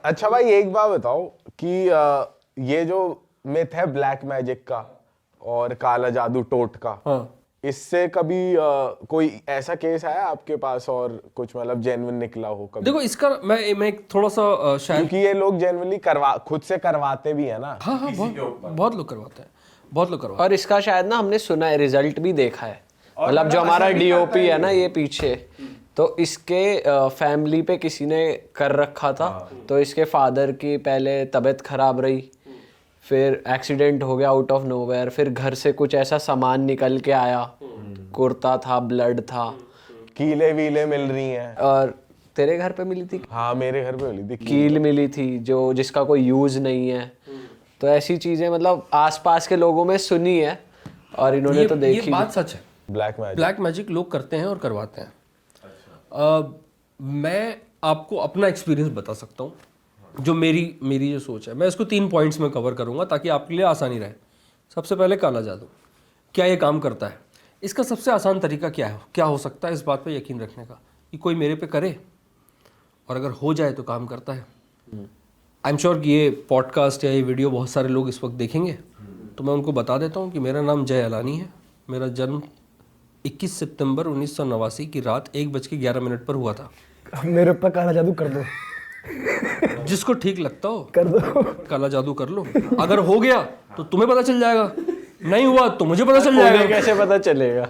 अच्छा भाई एक बात बताओ कि ये जो मिथ है ब्लैक मैजिक का और काला जादू टोट का, हाँ। इससे कभी कोई ऐसा केस आया आपके पास और कुछ मतलब जेन्युइन निकला हो कभी? देखो इसका मैं एक थोड़ा सा शायद, क्योंकि ये लोग जेन्युइनली खुद से करवाते भी है ना। हाँ हाँ, बहुत लोग करवाते हैं, बहुत लोग करवाते और इसका शायद ना हमने सुना है, रिजल्ट भी देखा है, मतलब जो हमारा डीओपी है ना ये पीछे, तो इसके फैमिली पे किसी ने कर रखा था। तो इसके फादर की पहले तबीयत खराब रही, फिर एक्सीडेंट हो गया आउट ऑफ नोवेयर, फिर घर से कुछ ऐसा सामान निकल के आया, कुर्ता था, ब्लड था, कीले वीले मिल रही हैं। और तेरे घर पे मिली थी हाँ मेरे घर पे मिली थी कील मिली थी जो जिसका कोई यूज नहीं है। तो ऐसी चीजें मतलब आसपास के लोगों में सुनी है और इन्होंने तो ये देखी बात सच है। ब्लैक मैजिक लोग करते हैं और करवाते हैं। मैं आपको अपना एक्सपीरियंस बता सकता हूँ, जो मेरी जो सोच है। मैं इसको 3 पॉइंट्स में कवर करूँगा ताकि आपके लिए आसानी रहे। सबसे पहले काला जादू क्या ये काम करता है, इसका सबसे आसान तरीका क्या हो सकता है इस बात पे यकीन रखने का कि कोई मेरे पे करे और अगर हो जाए तो काम करता है। आई एम श्योर कि ये पॉडकास्ट या ये वीडियो बहुत सारे लोग इस वक्त देखेंगे, तो मैं उनको बता देता हूँ कि मेरा नाम जय अलानी है। मेरा जन्म 21 सितंबर 1989 की रात 1:11 पर हुआ था। मेरे ऊपर काला जादू कर दो, जिसको ठीक लगता हो कर दो। काला जादू कर लो। अगर हो गया तो तुम्हें पता चल जाएगा, नहीं हुआ तो मुझे पता चल जाएगा। कैसे पता चलेगा?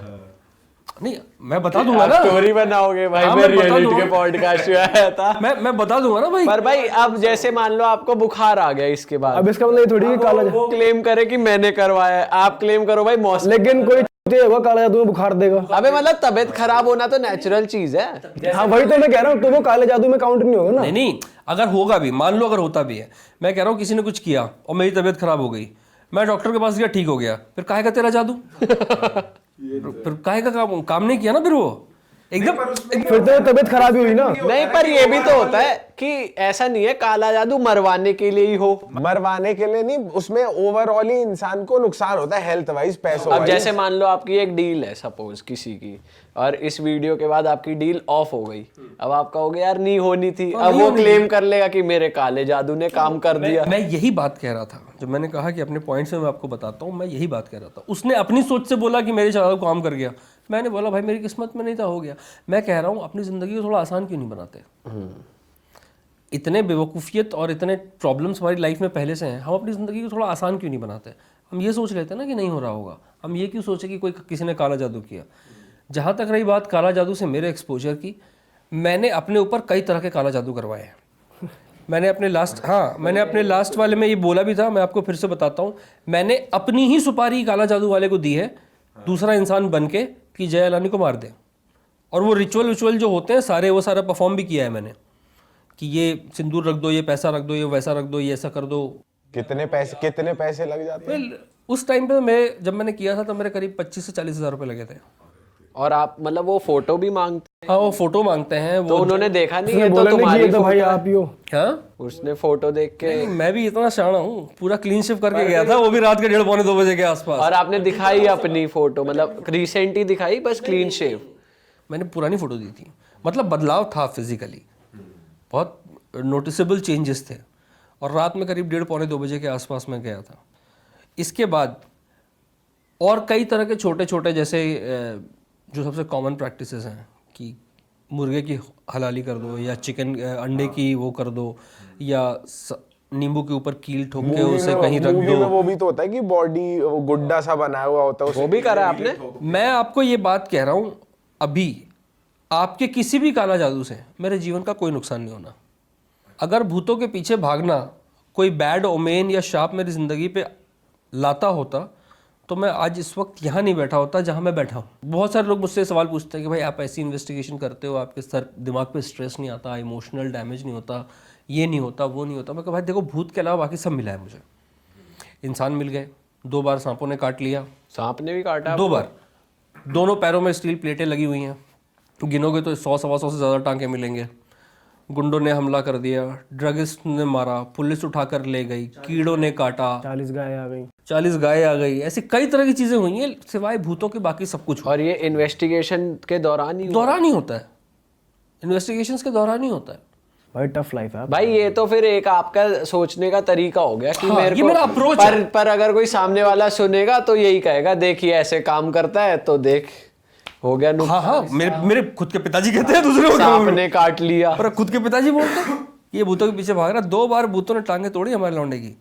नहीं, मैं बता दूंगा ना। स्टोरी बनाओगे भाई, हाँ, मैं मैं बता रियलिटी दूंगा। के पॉडकास्ट में आया था। मैं बता दूंगा ना भाई। पर भाई अब जैसे मान लो आपको बुखार आ गया, इसके बाद अब इसका मतलब ये थोड़ी कि काला वो क्लेम करे कि मैंने करवाया है, आप क्लेम करो भाई मौसम। लेकिन कोई होगा काला जादू में बुखार देगा। अबे मतलब तबीयत खराब होना तो नेचुरल चीज है। हाँ वही तो मैं कह रहा हूँ, तो वो काले जादू में काउंट नहीं होगा ना। नहीं, अगर होगा भी, मान लो अगर होता भी है, मैं कह रहा हूँ किसी ने कुछ किया और मेरी तबीयत खराब हो गई, मैं डॉक्टर के पास गया, ठीक हो गया, फिर काहे का तेरा जादू? फिर काहे का काम नहीं किया ना फिर वो एकदम। फिर तो तबीयत खराब ही हुई ना। नहीं, पर ये भी तो होता है कि ऐसा नहीं है काला जादू मरवाने के लिए ही हो। मरवाने के लिए नहीं, उसमें ओवरऑल ही इंसान को नुकसान होता है हेल्थ वाइज, पैसों अब वाइज। जैसे मान लो आपकी एक डील है सपोज किसी की, और इस वीडियो के बाद आपकी डील ऑफ हो गई, अब आप कहोगे यार नहीं होनी थी, अब वो क्लेम कर लेगा कि मेरे काले जादू ने काम कर दिया। मैं यही बात कह रहा था, जब मैंने कहा कि अपने पॉइंट्स में मैं आपको बताता हूँ, मैं यही बात कह रहा था। उसने अपनी सोच से बोला कि मेरे जादू काम कर गया, मैंने बोला भाई मेरी किस्मत में नहीं था, हो गया। मैं कह रहा हूँ अपनी ज़िंदगी को थोड़ा आसान क्यों नहीं बनाते? इतने बेवकूफ़ियत और इतने प्रॉब्लम्स हमारी लाइफ में पहले से हैं, हम अपनी ज़िंदगी को थोड़ा आसान क्यों नहीं बनाते? हम ये सोच लेते हैं ना कि नहीं हो रहा होगा, हम ये क्यों सोचे कि किसी ने काला जादू किया। जहाँ तक रही बात काला जादू से मेरे एक्सपोजर की, मैंने अपने ऊपर कई तरह के काला जादू करवाए हैं। मैंने अपने लास्ट वाले में ये बोला भी था, मैं आपको फिर से बताता हूँ। मैंने अपनी ही सुपारी काला जादू वाले को दी है, दूसरा इंसान बन के, कि जय अलानी को मार दे। और वो रिचुअल जो होते हैं सारे, वो सारा परफॉर्म भी किया है मैंने, कि ये सिंदूर रख दो, ये पैसा रख दो, ये वैसा रख दो, ये ऐसा कर दो। कितने पैसे लग जाते हैं? उस टाइम पे जब मैंने किया था तो मेरे करीब 25 से 40 हज़ार रुपये लगे थे। और आप मतलब वो फोटो भी मांगते? हाँ, वो फोटो मांगते हैं। तो वो उन्होंने देखा नहीं, उसने ये तो बोला नहीं कि तुम्हारी ये तो भाई फोटो है। आप ही हो। हाँ, उसने फोटो देख के नहीं, मैं भी इतना शाना हूँ, पूरा क्लीन शेव करके गया था, वो भी रात के 1:30-2 बजे के आसपास। और आपने दिखाई अपनी फोटो, मतलब रिसेंट ही दिखाई, बस क्लीन शेव? मैंने पुरानी फोटो दी थी, मतलब बदलाव था फिजिकली, बहुत नोटिसेबल चेंजेस थे। और रात में करीब 1:30-2 बजे के आसपास में गया था। इसके बाद और कई तरह के छोटे छोटे, जैसे जो सबसे कॉमन प्रैक्टिसेस हैं कि मुर्गे की हलाली कर दो, या चिकन अंडे की वो कर दो, या नींबू के ऊपर कील ठोक के उसे कहीं रख मूवी में दो। वो भी तो होता है कि बॉडी गुड्डा सा बनाया हुआ होता है, वो भी करा आपने? मैं आपको ये बात कह रहा हूँ, अभी आपके किसी भी काला जादू से मेरे जीवन का कोई नुकसान नहीं होना। अगर भूतों के पीछे भागना कोई बैड ओमेन या शाप मेरी ज़िंदगी पे लाता होता, तो मैं आज इस वक्त यहाँ नहीं बैठा होता जहाँ मैं बैठा हूँ। बहुत सारे लोग मुझसे सवाल पूछते हैं कि भाई आप ऐसी इन्वेस्टिगेशन करते हो, आपके सर दिमाग पे स्ट्रेस नहीं आता, इमोशनल डैमेज नहीं होता, ये नहीं होता, वो नहीं होता। मैं कहा भाई देखो, भूत के अलावा बाकी सब मिला है मुझे। इंसान मिल गए, 2 बार सांपों ने काट लिया। सांप ने भी काटा? 2 बार। दोनों पैरों में स्टील प्लेटें लगी हुई हैं, गिनोगे तो 100-125 से ज़्यादा टांके मिलेंगे। गुंडों ने हमला कर दिया, ड्रगिस्ट ने मारा, पुलिस उठाकर ले गई, कीड़ों ने काटा, 40 गाय आ गई, 40 गाय आ गई, ऐसी कई तरह की चीज़ें हुई हैं। सिवाय भूतों के बाकी सब कुछ और ये इन्वेस्टिगेशन के दौरान ही दौरान ही होता है, इन्वेस्टिगेशंस के दौरान ही होता है। भाई टफ लाइफ है। भाई ये तो फिर एक आपका सोचने का तरीका हो गया कि हाँ, मेरे ये को मेरा approach पर अगर कोई सामने वाला सुनेगा तो यही कहेगा देखिए ऐसे काम करता है तो देख हो गया हाँ हाँ, मेरे खुद के पिताजी कहते हैं दूसरे सांप को, ने काट लिया। पर खुद के पिताजी बोलते हैं ये भूतों के पीछे भाग रहा। 2 बार भूतों ने टांगे तोड़ी हमारे लौंडे की।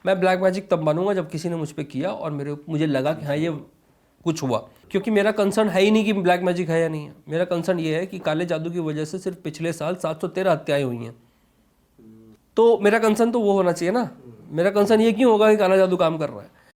मैं ब्लैक मैजिक तब मानूंगा जब किसी ने मुझ पे किया और मुझे लगा कि हाँ ये कुछ हुआ, क्योंकि मेरा कंसर्न है ही नहीं कि ब्लैक मैजिक है या नहीं है। मेरा कंसर्न ये है कि काले जादू की वजह से सिर्फ पिछले साल 713 हत्याएं हुई हैं, तो मेरा कंसर्न तो वो होना चाहिए ना। मेरा कंसर्न ये क्यों होगा कि काला जादू काम कर रहा है।